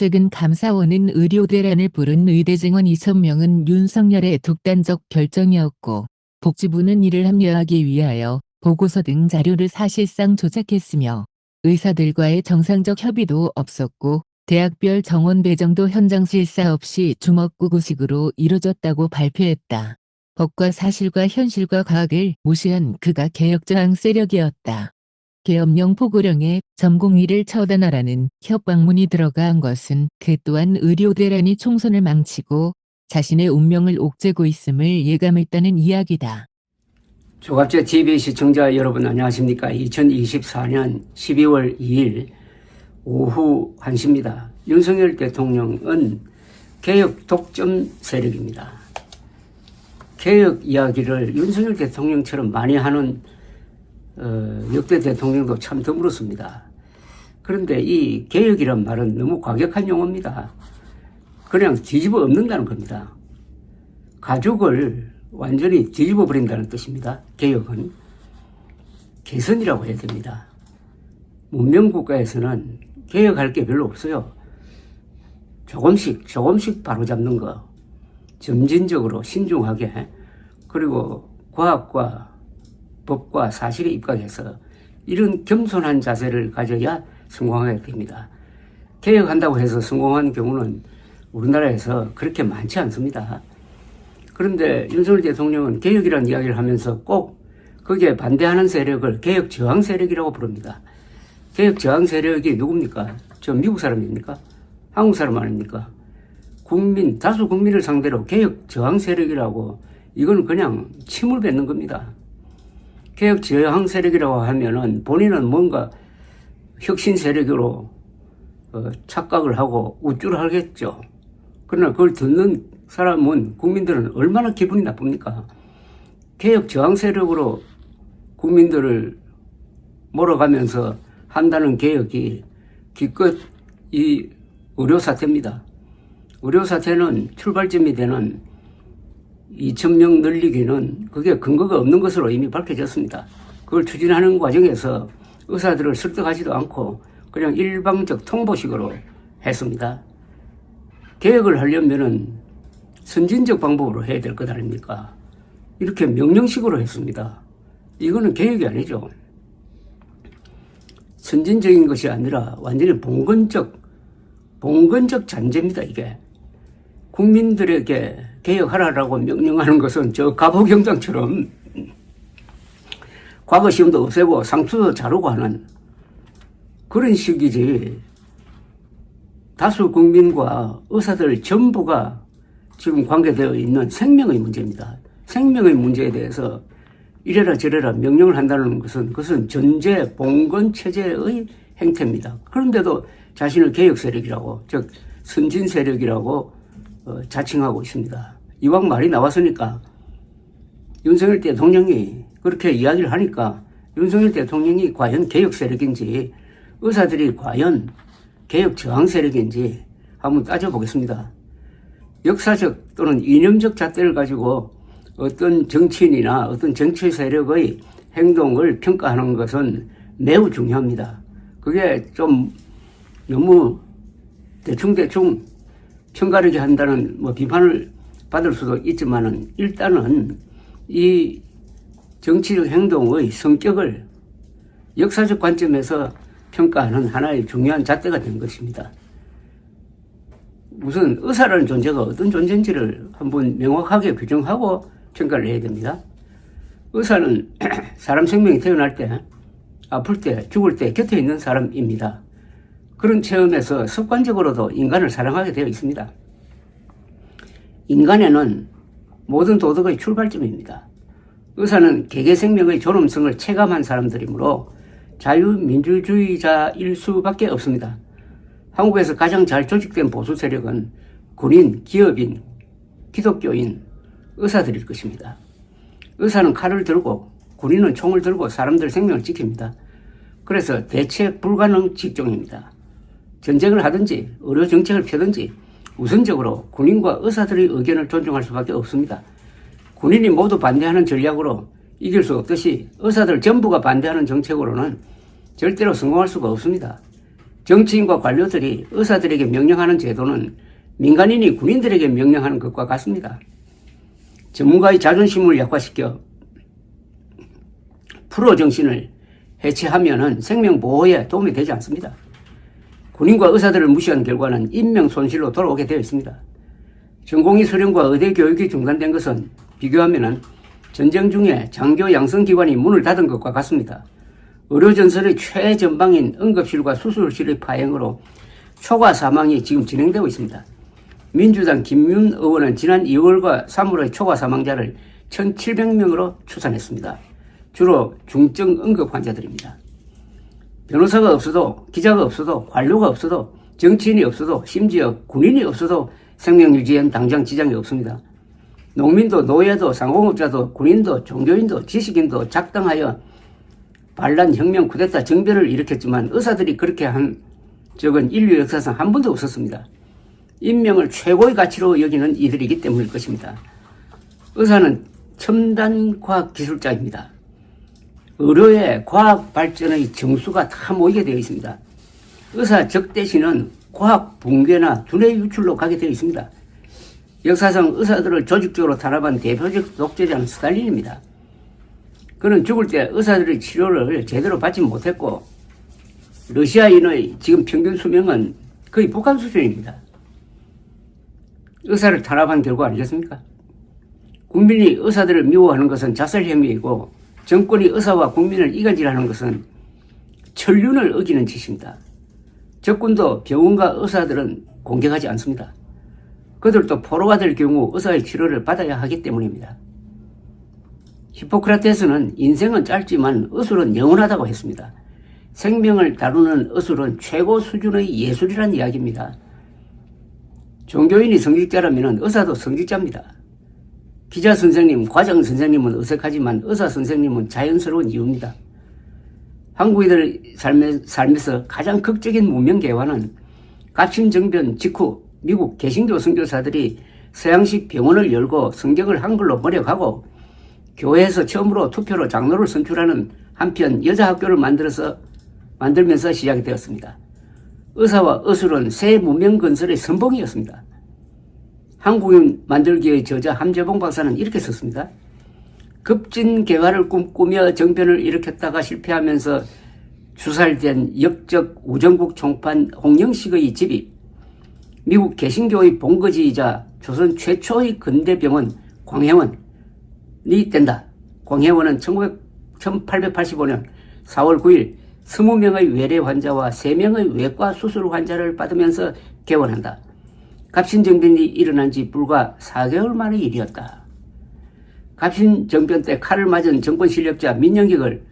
최근 감사원은 의료 대란을 부른 의대 증원 2,000명은 윤석열의 독단적 결정이었고 복지부는 이를 합리화하기 위하여 보고서 등 자료를 사실상 조작했으며 의사들과의 정상적 협의도 없었고 대학별 정원 배정도 현장 실사 없이 주먹구구식으로 이뤄졌다고 발표했다. 법과 사실과 현실과 과학을 무시한 그가 개혁저항 세력이었다. 계엄령 포고령에 점공위를 처단하라는 협박문이 들어간 것은 그 또한 의료 대란이 총선을 망치고 자신의 운명을 옥죄고 있음을 예감했다는 이야기다. 조갑제 TV 시청자 여러분 안녕하십니까. 2024년 12월 2일 오후 1시입니다. 윤석열 대통령은 개혁 독점 세력입니다. 개혁 이야기를 윤석열 대통령처럼 많이 하는 역대 대통령도 참 드물었습니다. 그런데 이 개혁이란 말은 너무 과격한 용어입니다. 그냥 뒤집어 엎는다는 겁니다. 가족을 완전히 뒤집어 버린다는 뜻입니다. 개혁은 개선이라고 해야 됩니다. 문명국가에서는 개혁할 게 별로 없어요. 조금씩 바로잡는 거, 점진적으로 신중하게, 그리고 과학과 법과 사실에 입각해서 이런 겸손한 자세를 가져야 성공하게 됩니다. 개혁한다고 해서 성공한 경우는 우리나라에서 그렇게 많지 않습니다. 그런데 윤석열 대통령은 개혁이라는 이야기를 하면서 꼭 거기에 반대하는 세력을 개혁 저항 세력이라고 부릅니다. 개혁 저항 세력이 누굽니까? 저 미국 사람입니까? 한국 사람 아닙니까? 다수 국민을 상대로 개혁 저항 세력이라고, 이건 그냥 침을 뱉는 겁니다. 개혁 저항 세력이라고 하면은 본인은 뭔가 혁신 세력으로 착각을 하고 우쭐을 하겠죠. 그러나 그걸 듣는 사람은, 국민들은 얼마나 기분이 나쁩니까? 개혁 저항 세력으로 국민들을 몰아가면서 한다는 개혁이 기껏 이 의료 사태입니다. 의료 사태는 출발점이 되는 2,000명 늘리기는 그게 근거가 없는 것으로 이미 밝혀졌습니다. 그걸 추진하는 과정에서 의사들을 설득하지도 않고 그냥 일방적 통보식으로 했습니다. 개혁을 하려면은 선진적 방법으로 해야 될 것 아닙니까? 이렇게 명령식으로 했습니다. 이거는 개혁이 아니죠. 선진적인 것이 아니라 완전히 봉건적 잔재입니다, 이게. 국민들에게 개혁하라고 명령하는 것은 저 가보경장처럼 과거 시험도 없애고 상투도 자르고 하는 그런 식이지, 다수 국민과 의사들 전부가 지금 관계되어 있는 생명의 문제입니다. 생명의 문제에 대해서 이래라 저래라 명령을 한다는 것은 그것은 전제 봉건 체제의 행태입니다. 그런데도 자신을 개혁 세력이라고, 즉 선진 세력이라고 자칭하고 있습니다. 이왕 말이 나왔으니까 윤석열 대통령이 그렇게 이야기를 하니까 윤석열 대통령이 과연 개혁 세력인지 의사들이 과연 개혁 저항 세력인지 한번 따져보겠습니다. 역사적 또는 이념적 잣대를 가지고 어떤 정치인이나 어떤 정치 세력의 행동을 평가하는 것은 매우 중요합니다. 그게 좀 너무 대충 편가르게 한다는 비판을 받을 수도 있지만은, 일단은 이 정치적 행동의 성격을 역사적 관점에서 평가하는 하나의 중요한 잣대가 된 것입니다. 우선 의사라는 존재가 어떤 존재인지를 한번 명확하게 규정하고 평가를 해야 됩니다. 의사는 사람 생명이 태어날 때, 아플 때, 죽을 때 곁에 있는 사람입니다. 그런 체험에서 습관적으로도 인간을 사랑하게 되어 있습니다. 인간에는 모든 도덕의 출발점입니다. 의사는 개개 생명의 존엄성을 체감한 사람들이므로 자유민주주의자일 수밖에 없습니다. 한국에서 가장 잘 조직된 보수 세력은 군인, 기업인, 기독교인, 의사들일 것입니다. 의사는 칼을 들고 군인은 총을 들고 사람들 생명을 지킵니다. 그래서 대체 불가능 직종입니다. 전쟁을 하든지 의료 정책을 펴든지 우선적으로 군인과 의사들의 의견을 존중할 수밖에 없습니다. 군인이 모두 반대하는 전략으로 이길 수 없듯이 의사들 전부가 반대하는 정책으로는 절대로 성공할 수가 없습니다. 정치인과 관료들이 의사들에게 명령하는 제도는 민간인이 군인들에게 명령하는 것과 같습니다. 전문가의 자존심을 약화시켜 프로 정신을 해체하면은 생명 보호에 도움이 되지 않습니다. 군인과 의사들을 무시한 결과는 인명 손실로 돌아오게 되어 있습니다. 전공의 수련과 의대 교육이 중단된 것은 비교하면은 전쟁 중에 장교 양성기관이 문을 닫은 것과 같습니다. 의료전선의 최전방인 응급실과 수술실의 파행으로 초과 사망이 지금 진행되고 있습니다. 민주당 김윤 의원은 지난 2월과 3월의 초과 사망자를 1,700명으로 추산했습니다. 주로 중증 응급 환자들입니다. 변호사가 없어도, 기자가 없어도, 관료가 없어도, 정치인이 없어도, 심지어 군인이 없어도 생명 유지엔 당장 지장이 없습니다. 농민도, 노예도, 상공업자도, 군인도, 종교인도, 지식인도 작당하여 반란, 혁명, 쿠데타, 정변을 일으켰지만 의사들이 그렇게 한 적은 인류 역사상 한 번도 없었습니다. 인명을 최고의 가치로 여기는 이들이기 때문일 것입니다. 의사는 첨단 과학 기술자입니다. 의료의 과학 발전의 정수가 다 모이게 되어 있습니다. 의사 적대시는 과학 붕괴나 두뇌 유출로 가게 되어 있습니다. 역사상 의사들을 조직적으로 탄압한 대표적 독재자는 스탈린입니다. 그는 죽을 때 의사들의 치료를 제대로 받지 못했고 러시아인의 지금 평균 수명은 거의 북한 수준입니다. 의사를 탄압한 결과 아니겠습니까? 국민이 의사들을 미워하는 것은 자살행위이고 정권이 의사와 국민을 이간질하는 것은 천륜을 어기는 짓입니다. 적군도 병원과 의사들은 공격하지 않습니다. 그들도 포로가 될 경우 의사의 치료를 받아야 하기 때문입니다. 히포크라테스는 인생은 짧지만 의술은 영원하다고 했습니다. 생명을 다루는 의술은 최고 수준의 예술이란 이야기입니다. 종교인이 성직자라면 의사도 성직자입니다. 기자 선생님, 과장 선생님은 어색하지만 의사 선생님은 자연스러운 이유입니다. 한국인들의 삶에서 가장 극적인 문명개화는 갑신정변 직후 미국 개신교 선교사들이 서양식 병원을 열고 성경을 한글로 번역하고 교회에서 처음으로 투표로 장로를 선출하는 한편 여자 학교를 만들면서 시작이 되었습니다. 의사와 의술은 새 문명 건설의 선봉이었습니다. 한국인 만들기의 저자 함재봉 박사는 이렇게 썼습니다. 급진개화를 꿈꾸며 정변을 일으켰다가 실패하면서 주살된 역적 우정국 총판 홍영식의 집이 미국 개신교의 본거지이자 조선 최초의 근대병원 광해원이 된다. 광해원은 1885년 4월 9일 20명의 외래 환자와 3명의 외과 수술 환자를 받으면서 개원한다. 갑신정변이 일어난 지 불과 4개월 만의 일이었다. 갑신정변 때 칼을 맞은 정권 실력자 민영익을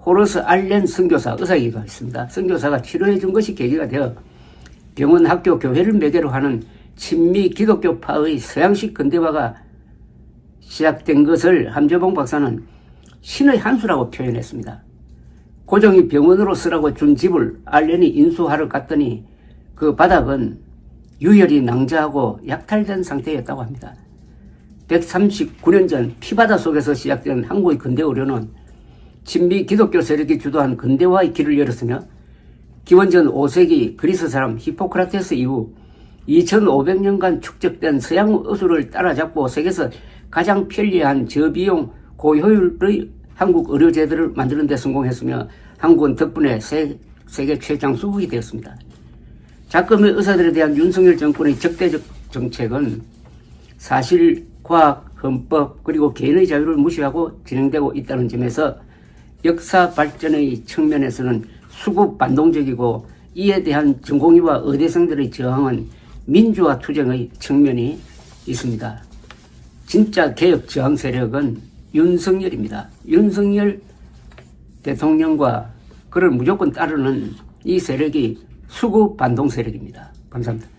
호러스 알렌 선교사, 의사이기도 했습니다. 선교사가 치료해 준 것이 계기가 되어 병원, 학교, 교회를 매개로 하는 친미 기독교파의 서양식 근대화가 시작된 것을 함재봉 박사는 신의 한 수라고 표현했습니다. 고종이 병원으로 쓰라고 준 집을 알렌이 인수하러 갔더니 그 바닥은 유혈이 낭자하고 약탈된 상태였다고 합니다. 139년 전 피바다 속에서 시작된 한국의 근대 의료는 친미 기독교 세력이 주도한 근대화의 길을 열었으며 기원전 5세기 그리스 사람 히포크라테스 이후 2500년간 축적된 서양 의술을 따라잡고 세계에서 가장 편리한 저비용 고효율의 한국 의료제도를 만드는 데 성공했으며 한국은 덕분에 세계 최장수국이 되었습니다. 작금의 의사들에 대한 윤석열 정권의 적대적 정책은 사실, 과학, 헌법 그리고 개인의 자유를 무시하고 진행되고 있다는 점에서 역사 발전의 측면에서는 수구 반동적이고 이에 대한 전공의와 의대생들의 저항은 민주화 투쟁의 측면이 있습니다. 진짜 개혁 저항 세력은 윤석열입니다. 윤석열 대통령과 그를 무조건 따르는 이 세력이 수구 반동 세력입니다. 감사합니다.